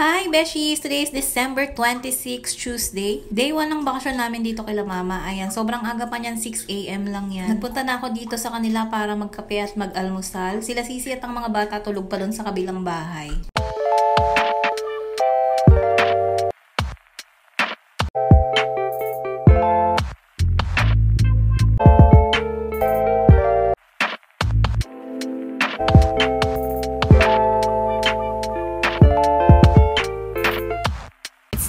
Hi, Beshies! Today is December 26, Tuesday. Day 1 ng bakasyon namin dito kila Mama. Ayan, sobrang aga pa niyan, 6 AM lang yan. Nagpunta na ako dito sa kanila para magkape at mag-almusal. Sila Sisi at ang mga bata tulog pa doon sa kabilang bahay.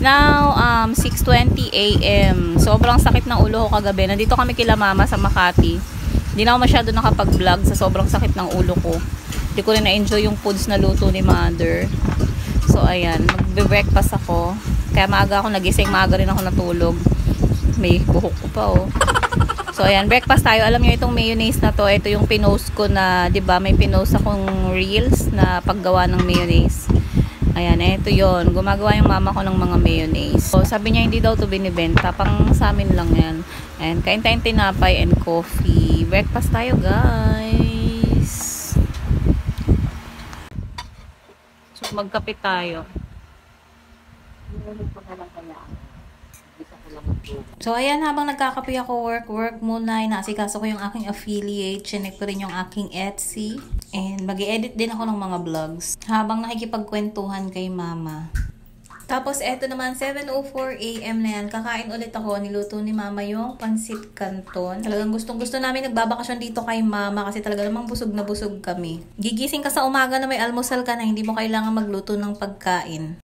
Now, 6:20 AM. Sobrang sakit ng ulo ko kagabi. Nandito kami kila Mama sa Makati. Hindi na ako masyado nakapag-vlog sa sobrang sakit ng ulo ko. Hindi ko rin na-enjoy yung foods na luto ni Mother. So, ayan. Magbe-breakfast ako. Kaya maaga ako nagising. Maaga rin ako natulog. May buhok ko pa, oh. So, ayan. Breakfast tayo. Alam niyo itong mayonnaise na to. Ito yung pinost ko na, diba, may pinost akong reels na paggawa ng mayonnaise. Ayan, ito yon. Gumagawa yung mama ko ng mga mayonnaise. So, sabi niya hindi daw to binibenta. Pang sa amin lang yan. And kain tayong tinapay and coffee. Breakfast tayo, guys. So, magkape tayo. So, ayan, habang nagkakape ako, work muna. Inaasikaso ko yung aking affiliate. Chinek ko rin yung aking Etsy. And mag-i-edit din ako ng mga vlogs habang nakikipagkwentuhan kay Mama. Tapos, eto naman, 7:04 AM na yan. Kakain ulit ako. Niluto ni Mama yung pansit canton. Talagang gustong-gusto namin nagbabakasyon dito kay Mama kasi talaga namang busog na busog kami. Gigising ka sa umaga na may almusal ka na, hindi mo kailangan magluto ng pagkain.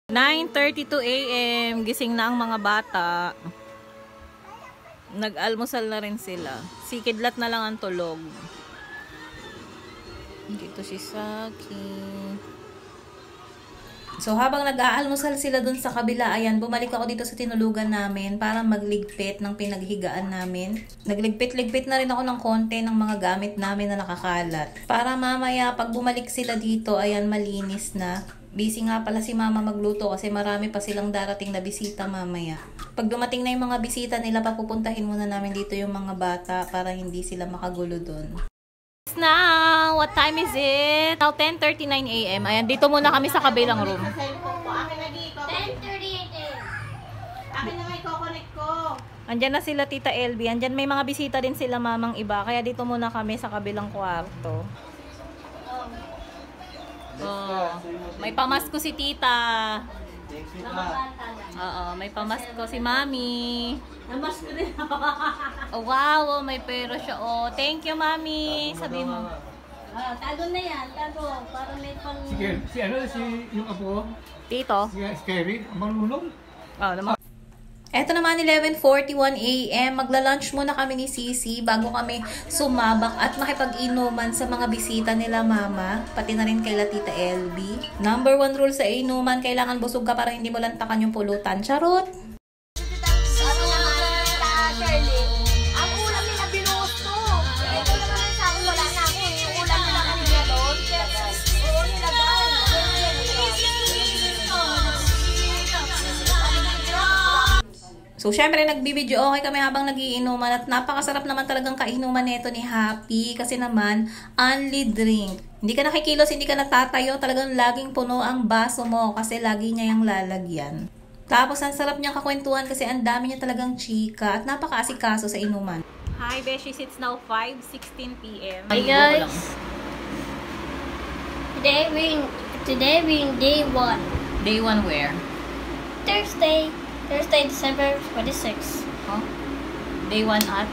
9:32 AM. Gising na ang mga bata. Nag-almusal na rin sila. Si Kidlat na lang ang tulog. Dito si Saki. So, habang nag-aalmusal sila dun sa kabila, ayan, bumalik ako dito sa tinulugan namin para magligpit ng pinaghigaan namin. Nagligpit-ligpit na rin ako ng konti ng mga gamit namin na nakakalat. Para mamaya, pag bumalik sila dito, ayan, malinis na. Busy nga pala si Mama magluto kasi marami pa silang darating na bisita mamaya. Pag dumating na yung mga bisita nila, papupuntahin muna namin dito yung mga bata para hindi sila makagulo dun. Now, what time is it? Now, 10:39 AM. Ayan, dito muna kami sa kabilang room. 10:38 AM. Akin na may kukonek ko. Andyan na sila Tita LB. Andyan may mga bisita din sila mamang iba. Kaya dito muna kami sa kabilang kwarto. Oh, may pamasko si Tita. Oo, may pamasko si Mami. Namasko din ako. Oh, wow, may pera siya. Oh, thank you, Mami. Sabi mo. Tago na yan, tago. Para may pang... Si yung apo? Tito. Si Skyrie, marunong? Oh, naman. Eto naman, 11:41 AM. Magla-lunch muna kami ni Sisi bago kami sumabak at makipag-inuman sa mga bisita nila Mama. Pati na rin kay Tita LB. Number 1 rule sa inuman, kailangan busog ka para hindi mo lantakan yung pulutan. Charot! Sabi naman nila, Shirley, ang ulam nila binuhos to. Ito naman sa akin, wala na ako. Yung ulam nila kanina doon. Oo, nilagay. So, syempre, nagbibideo okay kami habang nagiinuman at napakasarap naman talagang kainuman nito ni Happy kasi naman, only drink. Hindi ka nakikilos, hindi ka natatayo, talagang laging puno ang baso mo kasi lagi niya yung lalagyan. Tapos, ang sarap niyang kakwentuhan kasi ang dami niya talagang chika at napakaasikaso sa inuman. Hi, Beshies. It's now 5:16 PM. Hey guys. Today we're in day 1. Day 1 where? Thursday, December 26. Huh? Day 1 at?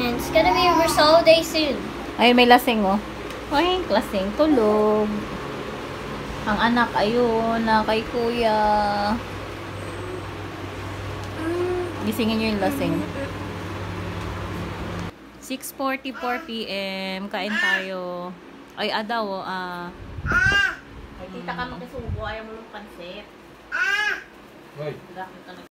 And it's gonna be Rousseau Day soon. Ay, may lasing, oh. Ay, lasing. Tulog. Ang anak, ayun, na kay kuya. Gisingin nyo yung lasing. 6:44 PM. Kain tayo. Ay, adaw, Ay, tita ka makisubo. Ayaw mo ng pansit. Right.